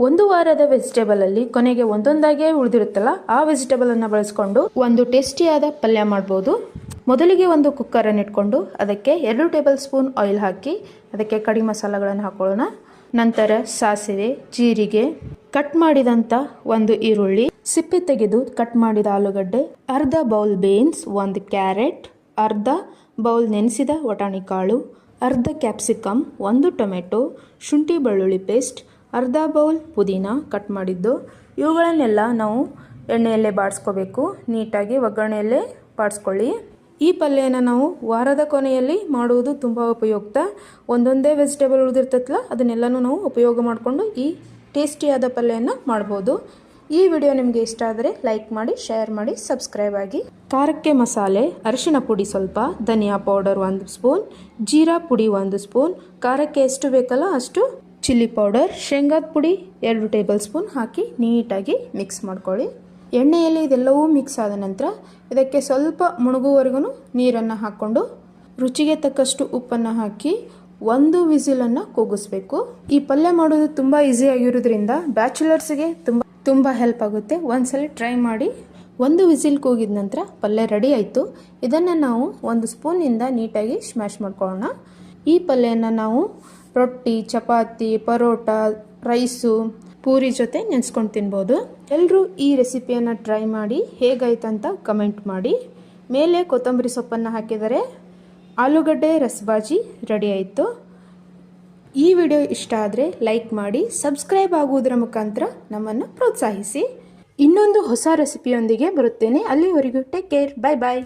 ಒಂದು ವಾರದ ವೆಜಿಟೇಬಲ್ ಅಲ್ಲಿ ಕೊನೆಗೆ ಒಂದೊಂದಾಗೆ ಉಳಿದಿರುತ್ತಲ್ಲ ಆ ವೆಜಿಟೇಬಲ್ ಅನ್ನು ಬಳಸಿಕೊಂಡು ಒಂದು ಟೇಸ್ಟಿಯಾದ ಪಲ್ಯ ಮಾಡಬಹುದು. ಮೊದಲಿಗೆ ಒಂದು ಕುಕ್ಕರ್ ಅನ್ನು ಇಟ್ಕೊಂಡು ಅದಕ್ಕೆ 2 ಟೇಬಲ್ ಸ್ಪೂನ್ ಆಯಿಲ್ ಹಾಕಿ ಅದಕ್ಕೆ ಕಡಿ ಮಸಾಲೆಗಳನ್ನು ಹಾಕೊಳ್ಳೋಣ. ನಂತರ ಸಾಸಿವೆ, ಜೀರಿಗೆ, ಕಟ್ ಮಾಡಿದಂತ ಒಂದು ಈರುಳ್ಳಿ, ಸಿಪ್ಪೆ ತೆಗೆದು ಕಟ್ ಮಾಡಿದ ಆಲೂಗಡ್ಡೆ, ಅರ್ಧ ಬೌಲ್ ಬೀನ್ಸ್, 1 ಕ್ಯಾರೆಟ್, ಅರ್ಧ ಬೌಲ್ ನೆನೆಸಿದ ವಟಾಣಿ ಕಾಳು, ಅರ್ಧ ಕ್ಯಾಪ್ಸಿಕಮ್, 1 ಟೊಮೆಟೊ, ಶುಂಠಿ ಬೆಳ್ಳುಳ್ಳಿ ಪೇಸ್ಟ್, ಅರ್ಧ ಬೌಲ್ ಪುದೀನ ಕಟ್ ಮಾಡಿದ್ದು. ಇವುಗಳನ್ನೆಲ್ಲ ನಾವು ಎಣ್ಣೆಯಲ್ಲೇ ಬಾಡಿಸ್ಕೋಬೇಕು. ನೀಟಾಗಿ ಒಗ್ಗರಣೆಯಲ್ಲೇ ಬಾಡಿಸ್ಕೊಳ್ಳಿ. ಈ ಪಲ್ಯನ ನಾವು ವಾರದ ಕೊನೆಯಲ್ಲಿ ಮಾಡುವುದು ತುಂಬ ಉಪಯುಕ್ತ. ಒಂದೊಂದೇ ವೆಜಿಟೇಬಲ್ ಉಳಿದಿರ್ತೈತಲ್ಲ ಅದನ್ನೆಲ್ಲನೂ ನಾವು ಉಪಯೋಗ ಮಾಡಿಕೊಂಡು ಈ ಟೇಸ್ಟಿಯಾದ ಪಲ್ಯನ ಮಾಡ್ಬೋದು. ಈ ವಿಡಿಯೋ ನಿಮಗೆ ಇಷ್ಟ ಆದರೆ ಲೈಕ್ ಮಾಡಿ, ಶೇರ್ ಮಾಡಿ, ಸಬ್ಸ್ಕ್ರೈಬ್ ಆಗಿ. ಖಾರಕ್ಕೆ ಮಸಾಲೆ: ಅರಿಶಿಣ ಪುಡಿ ಸ್ವಲ್ಪ, ಧನಿಯಾ ಪೌಡರ್ 1 ಸ್ಪೂನ್, ಜೀರಾ ಪುಡಿ 1 ಸ್ಪೂನ್, ಖಾರಕ್ಕೆ ಎಷ್ಟು ಬೇಕಲ್ಲ ಅಷ್ಟು ಚಿಲ್ಲಿ ಪೌಡರ್, ಶೇಂಗಾದ ಪುಡಿ 2 ಟೇಬಲ್ ಸ್ಪೂನ್ ಹಾಕಿ ನೀಟಾಗಿ ಮಿಕ್ಸ್ ಮಾಡ್ಕೊಳ್ಳಿ. ಎಣ್ಣೆಯಲ್ಲಿ ಇದೆಲ್ಲವೂ ಮಿಕ್ಸ್ ಆದ ನಂತರ ಇದಕ್ಕೆ ಸ್ವಲ್ಪ ಮುಳುಗುವವರೆಗೂ ನೀರನ್ನು ಹಾಕ್ಕೊಂಡು ರುಚಿಗೆ ತಕ್ಕಷ್ಟು ಉಪ್ಪನ್ನು ಹಾಕಿ 1 ವಿಸಿಲನ್ನು ಕೂಗಿಸ್ಬೇಕು. ಈ ಪಲ್ಯ ಮಾಡೋದು ತುಂಬ ಈಸಿಯಾಗಿರೋದ್ರಿಂದ ಬ್ಯಾಚುಲರ್ಸ್ಗೆ ತುಂಬ ಹೆಲ್ಪ್ ಆಗುತ್ತೆ. ಒಂದ್ಸಲ ಟ್ರೈ ಮಾಡಿ. 1 ವಿಸಿಲ್ ಕೂಗಿದ ನಂತರ ಪಲ್ಯ ರೆಡಿ ಆಯಿತು. ಇದನ್ನು ನಾವು 1 ಸ್ಪೂನಿಂದ ನೀಟಾಗಿ ಸ್ಮ್ಯಾಶ್ ಮಾಡ್ಕೊಳ್ಳೋಣ. ಈ ಪಲ್ಯನ ನಾವು ರೊಟ್ಟಿ, ಚಪಾತಿ, ಪರೋಟ, ರೈಸು, ಪೂರಿ ಜೊತೆ ನೆನೆಸ್ಕೊಂಡು ತಿನ್ಬೋದು. ಎಲ್ಲರೂ ಈ ರೆಸಿಪಿಯನ್ನು ಟ್ರೈ ಮಾಡಿ ಹೇಗಾಯ್ತಂತ ಕಮೆಂಟ್ ಮಾಡಿ. ಮೇಲೆ ಕೊತ್ತಂಬರಿ ಸೊಪ್ಪನ್ನು ಹಾಕಿದರೆ ಆಲೂಗಡ್ಡೆ ರಸಬಾಜಿ ರೆಡಿ ಆಯಿತು. ಈ ವಿಡಿಯೋ ಇಷ್ಟ ಆದರೆ ಲೈಕ್ ಮಾಡಿ, ಸಬ್ಸ್ಕ್ರೈಬ್ ಆಗುವುದರ ಮುಖಾಂತರ ನಮ್ಮನ್ನು ಪ್ರೋತ್ಸಾಹಿಸಿ. ಇನ್ನೊಂದು ಹೊಸ ರೆಸಿಪಿಯೊಂದಿಗೆ ಬರುತ್ತೇನೆ. ಅಲ್ಲಿವರೆಗೂ ಟೇಕ್ ಕೇರ್. ಬಾಯ್ ಬಾಯ್.